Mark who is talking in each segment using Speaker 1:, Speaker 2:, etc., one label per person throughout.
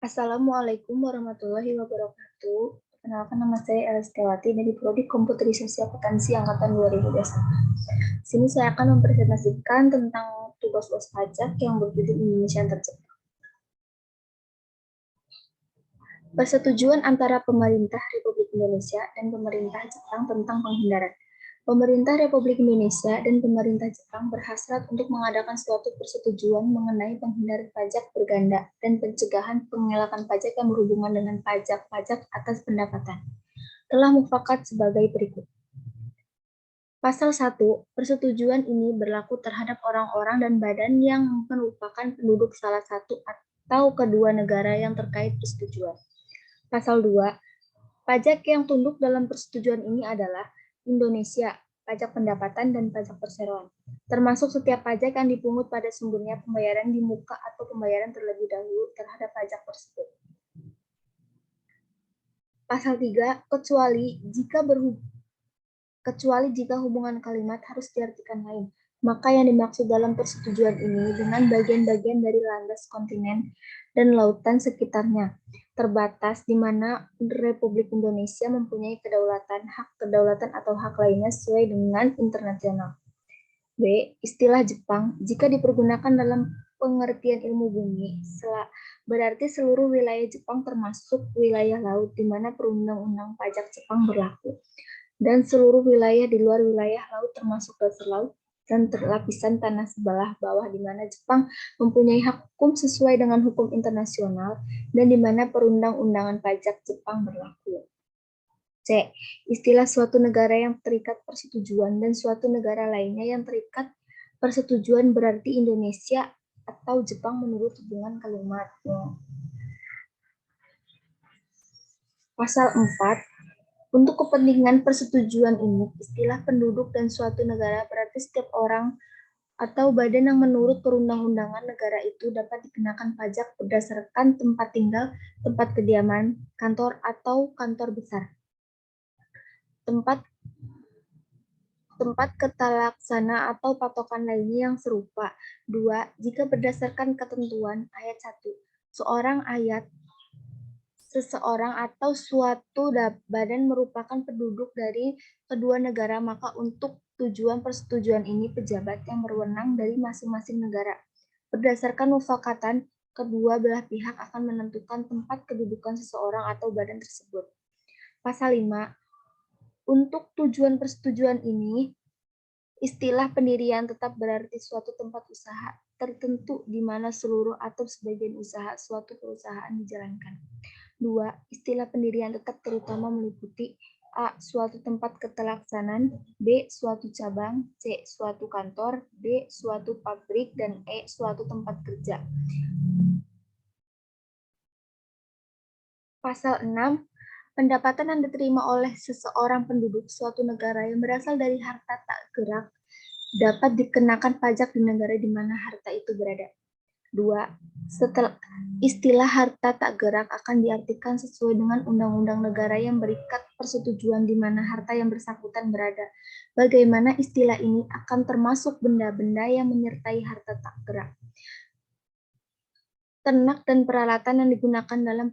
Speaker 1: Assalamualaikum warahmatullahi wabarakatuh. Perkenalkan, nama saya Elstiawati dari Prodi Komputerisasi Akuntansi Angkatan 2021. Sini saya akan mempresentasikan tentang tugas pajak yang berjudul Indonesia yang tercepat. Persetujuan antara pemerintah Republik Indonesia dan pemerintah Jepang tentang penghindaran. Pemerintah Republik Indonesia dan pemerintah Jepang berhasrat untuk mengadakan suatu persetujuan mengenai penghindaran pajak berganda dan pencegahan pengelakan pajak yang berhubungan dengan pajak-pajak atas pendapatan. Telah mufakat sebagai berikut. Pasal 1, persetujuan ini berlaku terhadap orang-orang dan badan yang merupakan penduduk salah satu atau kedua negara yang terkait persetujuan. Pasal 2, pajak yang tunduk dalam persetujuan ini adalah Indonesia, pajak pendapatan dan pajak perseroan, termasuk setiap pajak yang dipungut pada sumbernya pembayaran di muka atau pembayaran terlebih dahulu terhadap pajak tersebut. Pasal 3, kecuali jika hubungan kalimat harus diartikan lain, maka yang dimaksud dalam persetujuan ini dengan bagian-bagian dari landas kontinen dan lautan sekitarnya terbatas di mana Republik Indonesia mempunyai hak kedaulatan atau hak lainnya sesuai dengan internasional. B. Istilah Jepang, jika dipergunakan dalam pengertian ilmu bumi, berarti seluruh wilayah Jepang termasuk wilayah laut di mana perundang-undang pajak Jepang berlaku, dan seluruh wilayah di luar wilayah laut termasuk dasar laut dan lapisan tanah sebelah bawah di mana Jepang mempunyai hak hukum sesuai dengan hukum internasional dan di mana perundang-undangan pajak Jepang berlaku. C. Istilah suatu negara yang terikat persetujuan dan suatu negara lainnya yang terikat persetujuan berarti Indonesia atau Jepang menurut hubungan kalimatnya. Pasal 4. Untuk kepentingan persetujuan ini, istilah penduduk dan suatu negara berarti setiap orang atau badan yang menurut perundang-undangan negara itu dapat dikenakan pajak berdasarkan tempat tinggal, tempat kediaman, kantor atau kantor besar, tempat kata laksana atau patokan lainnya yang serupa. 2. Jika berdasarkan ketentuan ayat 1, seseorang atau suatu badan merupakan penduduk dari kedua negara, maka untuk tujuan persetujuan ini pejabat yang berwenang dari masing-masing negara berdasarkan mufakatan kedua belah pihak akan menentukan tempat kedudukan seseorang atau badan tersebut. Pasal 5. Untuk tujuan persetujuan ini, istilah pendirian tetap berarti suatu tempat usaha tertentu di mana seluruh atau sebagian usaha suatu perusahaan dijalankan. 2. Istilah pendirian tetap terutama meliputi A. Suatu tempat ketelaksanaan, B. Suatu cabang, C. Suatu kantor, D. Suatu pabrik, dan E. Suatu tempat kerja. Pasal 6. Pendapatan yang diterima oleh seseorang penduduk suatu negara yang berasal dari harta tak gerak dapat dikenakan pajak di negara di mana harta itu berada. 2. Setelah istilah harta tak gerak akan diartikan sesuai dengan undang-undang negara yang berikat persetujuan di mana harta yang bersangkutan berada. Bagaimana istilah ini akan termasuk benda-benda yang menyertai harta tak gerak. Ternak dan peralatan yang digunakan dalam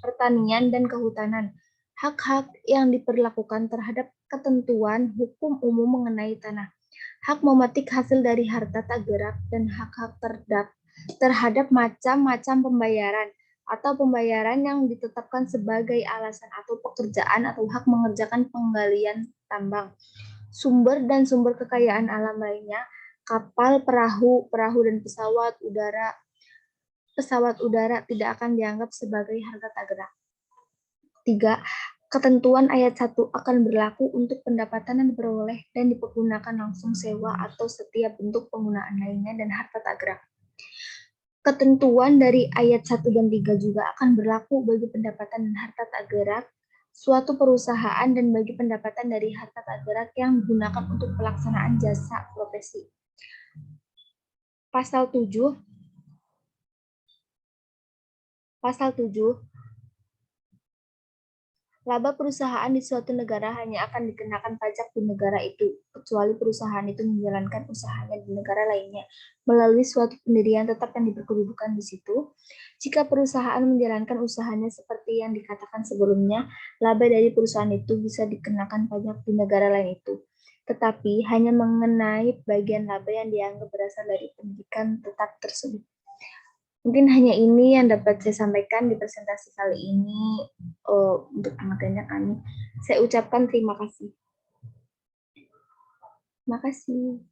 Speaker 1: pertanian dan kehutanan. Hak-hak yang diperlakukan terhadap ketentuan hukum umum mengenai tanah. Hak memetik hasil dari harta tak gerak dan hak-hak terhadap macam-macam pembayaran atau pembayaran yang ditetapkan sebagai alasan atau pekerjaan atau hak mengerjakan penggalian tambang, sumber dan sumber kekayaan alam lainnya, kapal, perahu dan pesawat udara tidak akan dianggap sebagai harta tak gerak. 3. Ketentuan ayat 1 akan berlaku untuk pendapatan yang diperoleh dan dipergunakan langsung sewa atau setiap bentuk penggunaan lainnya dan harta tak gerak. Ketentuan dari ayat 1 dan 3 juga akan berlaku bagi pendapatan dan harta tak gerak suatu perusahaan dan bagi pendapatan dari harta tak gerak yang digunakan untuk pelaksanaan jasa profesi. Pasal 7. Laba perusahaan di suatu negara hanya akan dikenakan pajak di negara itu, kecuali perusahaan itu menjalankan usahanya di negara lainnya melalui suatu pendirian tetap yang diperkedudukan di situ. Jika perusahaan menjalankan usahanya seperti yang dikatakan sebelumnya, laba dari perusahaan itu bisa dikenakan pajak di negara lain itu, tetapi hanya mengenai bagian laba yang dianggap berasal dari pendidikan tetap tersebut. Mungkin hanya ini yang dapat saya sampaikan di presentasi kali ini untuk teman-teman kami. Saya ucapkan terima kasih. Terima kasih.